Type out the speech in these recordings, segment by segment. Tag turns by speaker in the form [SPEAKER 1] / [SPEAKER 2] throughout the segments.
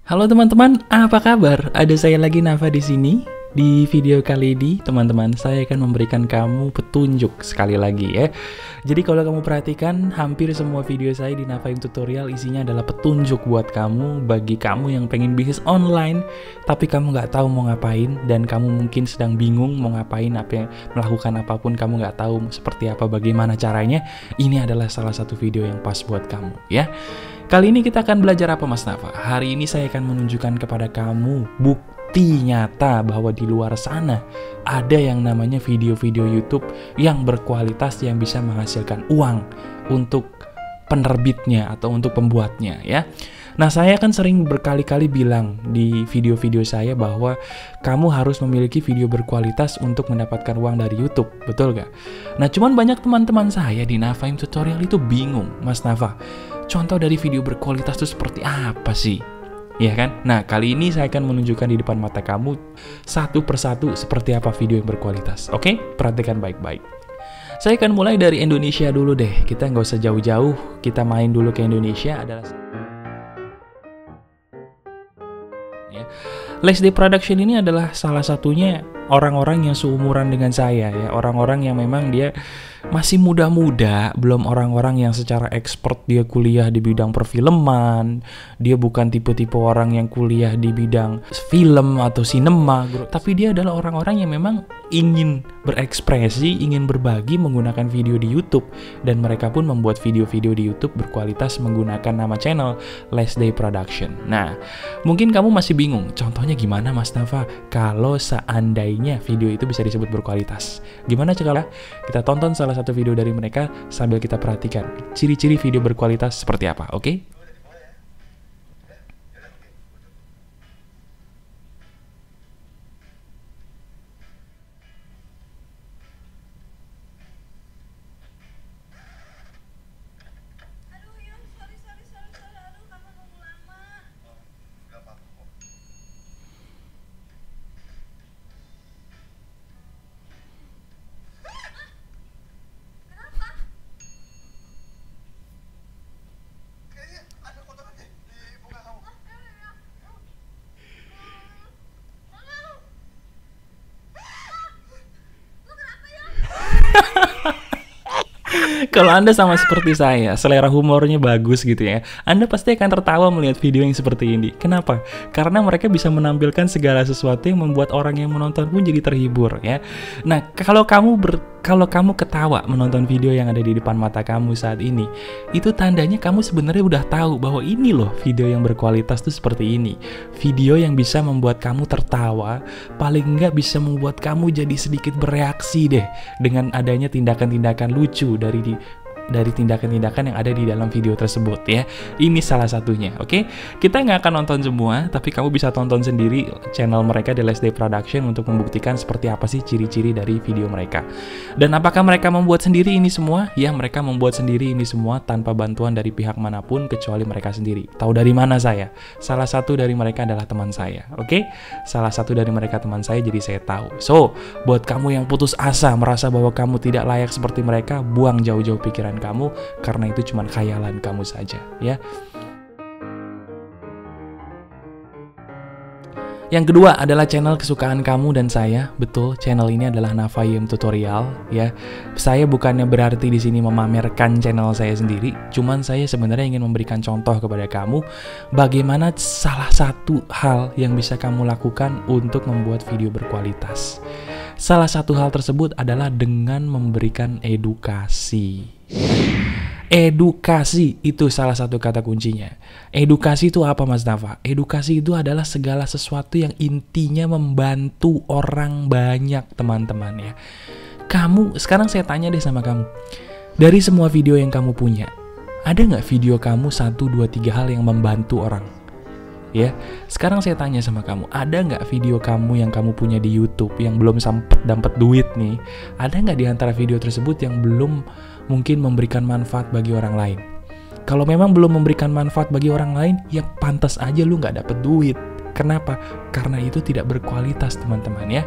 [SPEAKER 1] Halo teman-teman, apa kabar? Ada saya lagi Nafa di sini. Di video kali ini, teman-teman, saya akan memberikan kamu petunjuk sekali lagi ya. Jadi kalau kamu perhatikan, hampir semua video saya di Nafa Tutorial isinya adalah petunjuk buat kamu, bagi kamu yang pengen bisnis online, tapi kamu nggak tahu mau ngapain, dan kamu mungkin sedang bingung mau ngapain, melakukan apapun, kamu nggak tahu seperti apa, bagaimana caranya. Ini adalah salah satu video yang pas buat kamu ya. Kali ini kita akan belajar apa Mas Nafa? Hari ini saya akan menunjukkan kepada kamu bukti nyata bahwa di luar sana ada yang namanya video-video YouTube yang berkualitas yang bisa menghasilkan uang untuk penerbitnya atau untuk pembuatnya ya. Nah, saya kan sering berkali-kali bilang di video-video saya bahwa kamu harus memiliki video berkualitas untuk mendapatkan uang dari YouTube, betul gak? Nah, cuman banyak teman-teman saya di Nafa Tutorial itu bingung, Mas Nafa, contoh dari video berkualitas itu seperti apa sih? Ya kan? Nah, kali ini saya akan menunjukkan di depan mata kamu satu persatu seperti apa video yang berkualitas. Oke? Perhatikan baik-baik. Saya akan mulai dari Indonesia dulu deh. Kita nggak usah jauh-jauh. Kita main dulu ke Indonesia. Lesday Production ini adalah salah satunya orang-orang yang seumuran dengan saya ya, orang-orang yang memang dia masih muda-muda, belum orang-orang yang secara expert dia kuliah di bidang perfilman, dia bukan tipe-tipe orang yang kuliah di bidang film atau sinema, tapi dia adalah orang-orang yang memang ingin berekspresi, ingin berbagi menggunakan video di YouTube, dan mereka pun membuat video-video di YouTube berkualitas menggunakan nama channel Lesday Production. Nah, mungkin kamu masih bingung, contohnya gimana Mas Nafa kalau seandainya video itu bisa disebut berkualitas? Gimana cara? Kita tonton salah satu video dari mereka sambil kita perhatikan ciri-ciri video berkualitas seperti apa, oke? Kalau Anda sama seperti saya, selera humornya bagus gitu ya, Anda pasti akan tertawa melihat video yang seperti ini. Kenapa? Karena mereka bisa menampilkan segala sesuatu yang membuat orang yang menonton pun jadi terhibur ya. Nah, kalau kamu ketawa menonton video yang ada di depan mata kamu saat ini, itu tandanya kamu sebenarnya udah tahu bahwa ini loh video yang berkualitas tuh seperti ini. Video yang bisa membuat kamu tertawa, paling nggak bisa membuat kamu jadi sedikit bereaksi deh dengan adanya tindakan-tindakan lucu dari tindakan-tindakan yang ada di dalam video tersebut ya. Ini salah satunya, oke? Kita nggak akan nonton semua, tapi kamu bisa tonton sendiri channel mereka di Lesday Production untuk membuktikan seperti apa sih ciri-ciri dari video mereka. Dan apakah mereka membuat sendiri ini semua? Ya, mereka membuat sendiri ini semua tanpa bantuan dari pihak manapun kecuali mereka sendiri. Tahu dari mana saya? Salah satu dari mereka adalah teman saya, oke? Salah satu dari mereka teman saya, jadi saya tahu. So, buat kamu yang putus asa, merasa bahwa kamu tidak layak seperti mereka, buang jauh-jauh pikiran kamu, karena itu cuma khayalan kamu saja ya. Yang kedua adalah channel kesukaan kamu dan saya. Betul, channel ini adalah Nafa Tutorial ya. Saya bukannya berarti di sini memamerkan channel saya sendiri, cuman saya sebenarnya ingin memberikan contoh kepada kamu bagaimana salah satu hal yang bisa kamu lakukan untuk membuat video berkualitas. Salah satu hal tersebut adalah dengan memberikan edukasi. Edukasi itu salah satu kata kuncinya. Edukasi itu apa Mas Nafa? Edukasi itu adalah segala sesuatu yang intinya membantu orang banyak, teman-teman ya. Kamu, sekarang saya tanya deh sama kamu, dari semua video yang kamu punya, ada nggak video kamu 1, 2, 3 hal yang membantu orang? Ya, sekarang saya tanya sama kamu, ada nggak video kamu yang kamu punya di YouTube yang belum sempet dapat duit nih? Ada nggak di antara video tersebut yang belum mungkin memberikan manfaat bagi orang lain? Kalau memang belum memberikan manfaat bagi orang lain, ya pantas aja lu nggak dapet duit. Kenapa? Karena itu tidak berkualitas, teman-teman ya.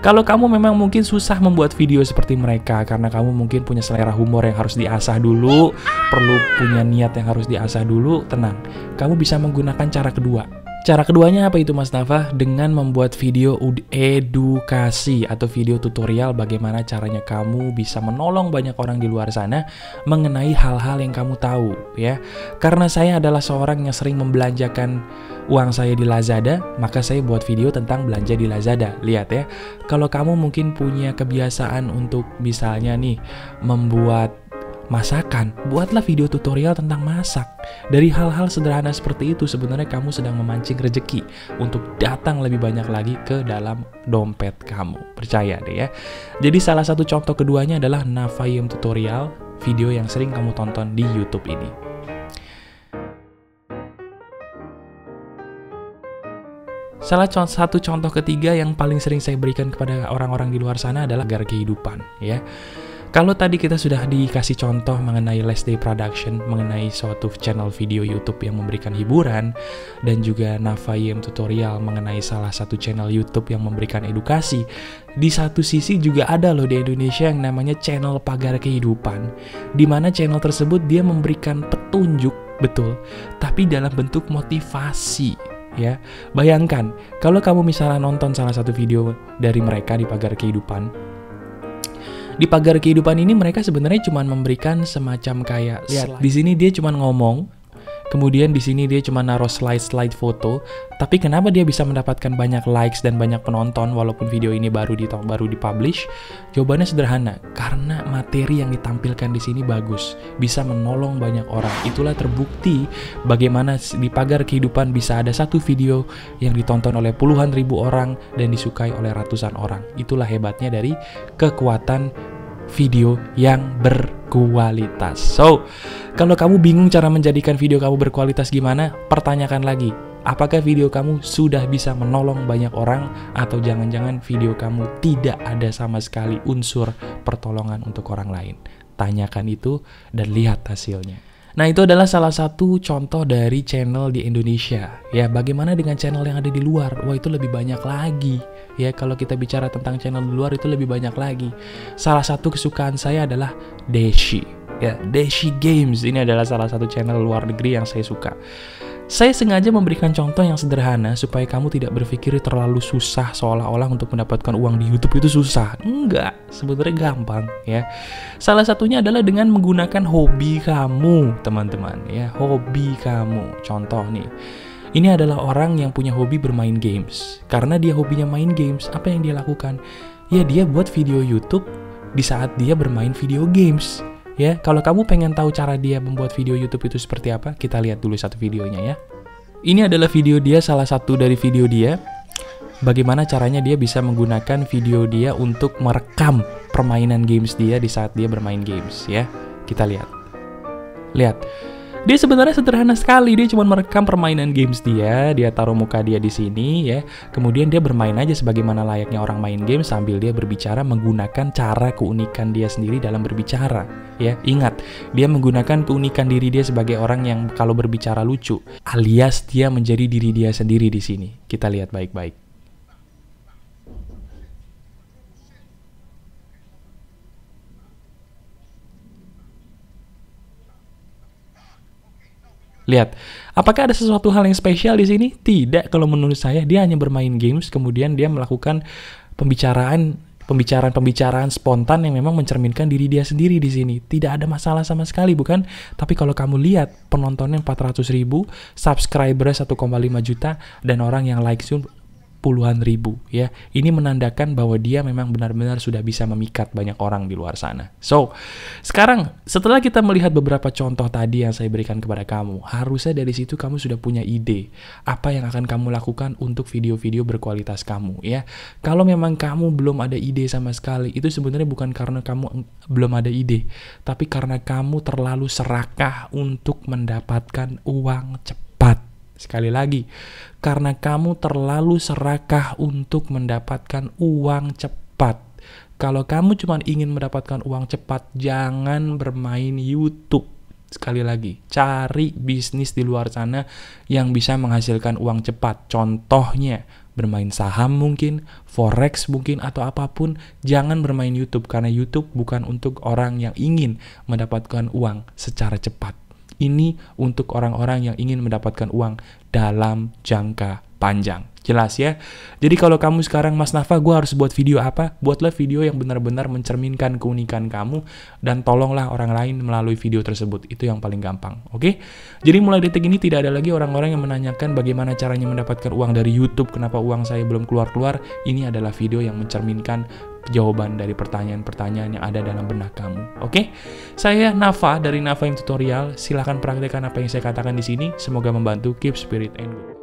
[SPEAKER 1] Kalau kamu memang mungkin susah membuat video seperti mereka karena kamu mungkin punya selera humor yang harus diasah dulu, perlu punya niat yang harus diasah dulu, tenang. Kamu bisa menggunakan cara kedua. Cara keduanya apa itu Mas Nafa? Dengan membuat video edukasi atau video tutorial bagaimana caranya kamu bisa menolong banyak orang di luar sana mengenai hal-hal yang kamu tahu ya. Karena saya adalah seorang yang sering membelanjakan uang saya di Lazada, maka saya buat video tentang belanja di Lazada. Lihat ya, kalau kamu mungkin punya kebiasaan untuk misalnya nih membuat masakan, buatlah video tutorial tentang masak. Dari hal-hal sederhana seperti itu sebenarnya kamu sedang memancing rezeki untuk datang lebih banyak lagi ke dalam dompet kamu. Percaya deh ya. Jadi salah satu contoh keduanya adalah Nafayem tutorial, video yang sering kamu tonton di YouTube ini. Salah satu contoh ketiga yang paling sering saya berikan kepada orang-orang di luar sana adalah agar kehidupan ya. Kalau tadi kita sudah dikasih contoh mengenai Last Day Production, mengenai suatu channel video YouTube yang memberikan hiburan, dan juga Nafayem tutorial mengenai salah satu channel YouTube yang memberikan edukasi. Di satu sisi juga ada loh di Indonesia yang namanya channel Pagar Kehidupan, di mana channel tersebut dia memberikan petunjuk, betul, tapi dalam bentuk motivasi. Ya, bayangkan kalau kamu misalnya nonton salah satu video dari mereka di Pagar Kehidupan. Di Pagar Kehidupan ini mereka sebenarnya cuma memberikan semacam kayak lihat di sini dia cuma ngomong, kemudian di sini dia cuma naruh slide foto, tapi kenapa dia bisa mendapatkan banyak likes dan banyak penonton walaupun video ini baru dipublish? Jawabannya sederhana, karena materi yang ditampilkan di sini bagus, bisa menolong banyak orang. Itulah terbukti bagaimana di Pagar Kehidupan bisa ada satu video yang ditonton oleh puluhan ribu orang dan disukai oleh ratusan orang. Itulah hebatnya dari kekuatan video yang berkualitas. So, kalau kamu bingung cara menjadikan video kamu berkualitas gimana, pertanyakan lagi, apakah video kamu sudah bisa menolong banyak orang atau jangan-jangan video kamu tidak ada sama sekali unsur pertolongan untuk orang lain. Tanyakan itu dan lihat hasilnya. Nah, itu adalah salah satu contoh dari channel di Indonesia. Ya, bagaimana dengan channel yang ada di luar? Wah, itu lebih banyak lagi. Ya, kalau kita bicara tentang channel di luar itu lebih banyak lagi. Salah satu kesukaan saya adalah Deshi. Ya, Deshi Games ini adalah salah satu channel luar negeri yang saya suka. Saya sengaja memberikan contoh yang sederhana supaya kamu tidak berpikir terlalu susah seolah-olah untuk mendapatkan uang di YouTube itu susah. Enggak, sebenarnya gampang ya. Salah satunya adalah dengan menggunakan hobi kamu, teman-teman ya. Hobi kamu. Contoh nih. Ini adalah orang yang punya hobi bermain games. Karena dia hobinya main games, apa yang dia lakukan? Ya, dia buat video YouTube di saat dia bermain video games. Ya, kalau kamu pengen tahu cara dia membuat video YouTube itu seperti apa, kita lihat dulu satu videonya ya. Ini adalah video dia, salah satu dari video dia. Bagaimana caranya dia bisa menggunakan video dia untuk merekam permainan games dia di saat dia bermain games ya. Kita lihat. Lihat. Dia sebenarnya sederhana sekali, dia cuma merekam permainan games dia taruh muka dia di sini ya. Kemudian dia bermain aja sebagaimana layaknya orang main game sambil dia berbicara menggunakan cara keunikan dia sendiri dalam berbicara ya. Ingat, dia menggunakan keunikan diri dia sebagai orang yang kalau berbicara lucu, alias dia menjadi diri dia sendiri di sini. Kita lihat baik-baik. Lihat, apakah ada sesuatu hal yang spesial di sini? Tidak, kalau menurut saya dia hanya bermain games, kemudian dia melakukan pembicaraan spontan yang memang mencerminkan diri dia sendiri di sini. Tidak ada masalah sama sekali, bukan? Tapi kalau kamu lihat penontonnya 400.000, subscribernya 1,5 juta, dan orang yang like puluhan ribu ya. Ini menandakan bahwa dia memang benar-benar sudah bisa memikat banyak orang di luar sana. So, sekarang setelah kita melihat beberapa contoh tadi yang saya berikan kepada kamu, harusnya dari situ kamu sudah punya ide apa yang akan kamu lakukan untuk video-video berkualitas kamu ya. Kalau memang kamu belum ada ide sama sekali, itu sebenarnya bukan karena kamu belum ada ide, tapi karena kamu terlalu serakah untuk mendapatkan uang cepat. Sekali lagi, karena kamu terlalu serakah untuk mendapatkan uang cepat. Kalau kamu cuma ingin mendapatkan uang cepat, jangan bermain YouTube. Sekali lagi, cari bisnis di luar sana yang bisa menghasilkan uang cepat. Contohnya, bermain saham mungkin, forex mungkin, atau apapun. Jangan bermain YouTube, karena YouTube bukan untuk orang yang ingin mendapatkan uang secara cepat. Ini untuk orang-orang yang ingin mendapatkan uang dalam jangka panjang. Jelas ya? Jadi kalau kamu sekarang, Mas Nafa, gue harus buat video apa? Buatlah video yang benar-benar mencerminkan keunikan kamu, dan tolonglah orang lain melalui video tersebut. Itu yang paling gampang, oke? Jadi mulai detik ini tidak ada lagi orang-orang yang menanyakan bagaimana caranya mendapatkan uang dari YouTube, kenapa uang saya belum keluar-keluar. Ini adalah video yang mencerminkan jawaban dari pertanyaan-pertanyaan yang ada dalam benak kamu, oke? Saya Nafa dari Nafa Tutorial. Silahkan praktekkan apa yang saya katakan di sini. Semoga membantu. Keep spirit and good.